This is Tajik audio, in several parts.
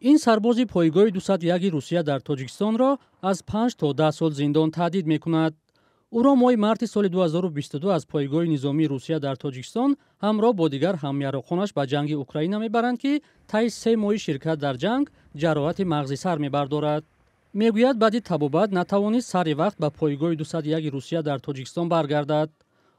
این سرباز پایگاه 201 روسیه در تاجیکستان را از 5 تا 10 سال زندان تهدید می‌کند. او را ماه مارت سال 2022 از پایگاه نظامی روسیه در تاجیکستان همراه با دیگر هم‌یراق‌هایش به جنگ اوکراین می‌برند که طی 3 ماه شرکت در جنگ جراحت مغزی سر می‌بردارد. میگوید بعد تبابت نتوانست سر وقت به پایگاه 201 روسیه در تاجیکستان برگردد.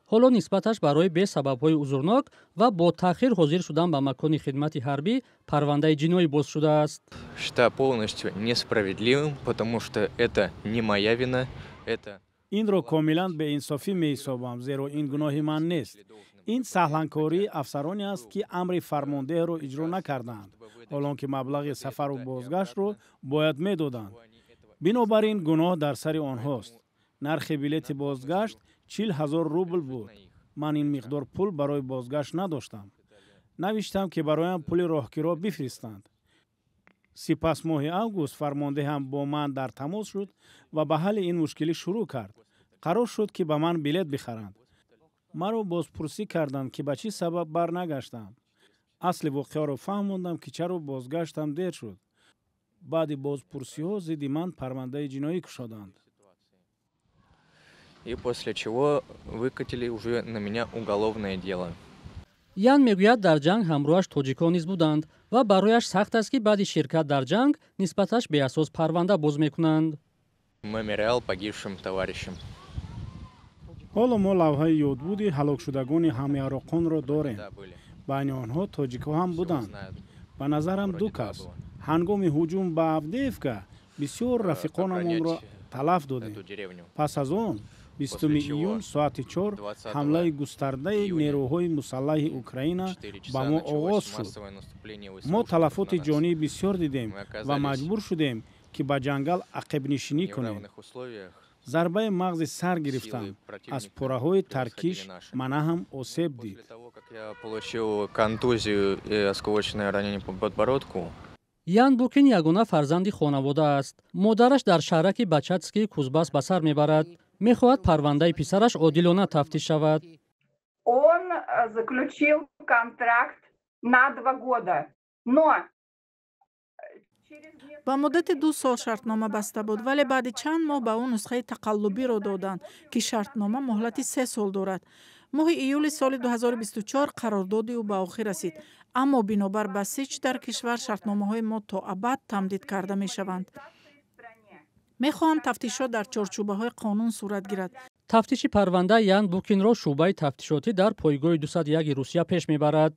حالا نسبتش برای به سبب‌های عذرناک و با تأخیر حاضر شدن به مکان خدمت حربی پرونده جنایی باز شده است. Считаю полностью несправедливым, потому что это не моя вина, это این را کاملا به انصافی می‌حسابم، زیرا این گناه من نیست. این سهلانکاری افسرانی است که امر فرمانده را اجرا نکردند، حالانکه مبلغ سفر و بازگشت را باید می‌دادند. بنابراین گناه در سر آنهاست. نرخ بلیط بازگشت 40,000 روبل بود. من این مقدار پول برای بازگشت نداشتم. نوشتم که برایم پول راهگیرا بفرستند. سپس ماه اوگوست فرمانده هم با من در تماس شد و به حل این مشکلی شروع کرد. قرار شد که به من بلیط بخرند. مرا بازپرسی کردند که به چه سبب برنگشتم. اصل واقعه را فهمیدم که چرا بازگشتم دیر شد. بعد بازپرسی ها ضد من پرونده جنایی کشادند. и после чего выкатили уже на меня уголовное дело. ян мегӯяд дар ҷанг ҳамроҳаш тоҷикон низ буданд ва барояш сахт аст ки баъди ширкат дар ҷанг нисбаташ беасос парванда боз мекунанд. Мемориал погибшим товарищам. ҳоло мо лавҳаи ёдбуди ҳалокшудагони ҳамяроқонро дорем. байни онҳо тоҷикҳо ҳам буданд. ба назарам ду кас. ҳангоми ҳуҷум ба Авдеевка бисёр рафиқонамонро талаф додем. пас аз он 20 июн соати 4 ҳамлаи густардаи нерӯҳои мусаллаҳи Украина ба мо оғоз шуд. мо талафоти ҷонӣ бисёр дидем ва маҷбур шудем ки ба ҷангал ақибнишинӣ кунем. зарбаи мағзи сар гирифтам. аз пораҳои таркиш мана ҳам осеб дид. Я получил контузию и осколочное ранение по подбородку. ян букин ягона фарзанди хонавода аст. модараш дар шаҳраки Бачатский Кузбасс ба сар мебарад. мехоҳад парвандаи писараш одилона тафтиш шавад. Он заключил контракт на 2 года, но ба муддати 2 сол шартнома баста буд, вале баъди чанд моҳ ба ӯ нусхаи тақаллубиро доданд ки шартнома моҳлати 3 сол дорад. моҳи июли соли 2024 қарордоди ӯ ба охир расид, аммо бинобар ба сич дар кишвар шартномаҳои мо то абад тамдид карда мешаванд. мехоҳам тафтишот дар чорчӯбаҳои қонун сурат гирад. тафтиши парванда ян букинро шӯъбаи тафтишотӣ дар пойгоҳи 201 русия пеш мебарад.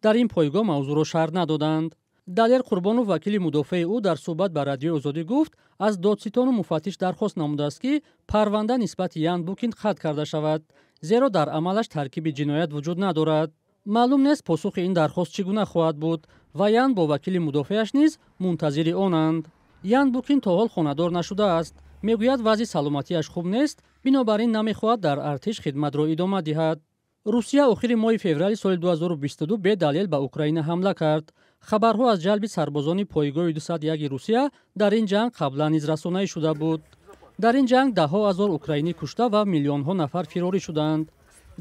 дар ин пойгоҳ мавзӯъро шарҳ надоданд. далер қурбонов вакили мудофаи ӯ дар суҳбат ба радиои озодӣ гуфт, аз додситону муфаттиш дархост намудааст ки парванда нисбати ян букин қатъ карда шавад, зеро дар амалаш таркиби ҷиноят вуҷуд надорад. маълум нест посухи ин дархост чӣ гуна хоҳад буд ва ян бо вакили мудофааш низ мунтазири онанд. ян букин то ҳол хонадор нашудааст. мегӯяд вазъи саломатиаш хуб нест, бинобар ин намехоҳад дар артиш хидматро идома диҳад. русия охири моҳи феврали соли 2022 бедалел ба Украина ҳамла кард. хабарҳо аз ҷалби сарбозони пойгоҳи 201 русия дар ин ҷанг қаблан низ расонӣ шуда буд. дар ин ҷанг даҳҳо ҳазор украинӣ кушта ва миллионҳо нафар фирорӣ шуданд.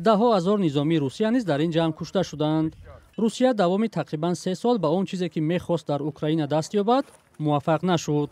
даҳҳо ҳазор низомии русия низ дар ин ҷанг кушта шуданд. русия давоми тақрибан 3 сол ба он чизе ки мехост дар Украина даст ёбад муваффақ нашуд.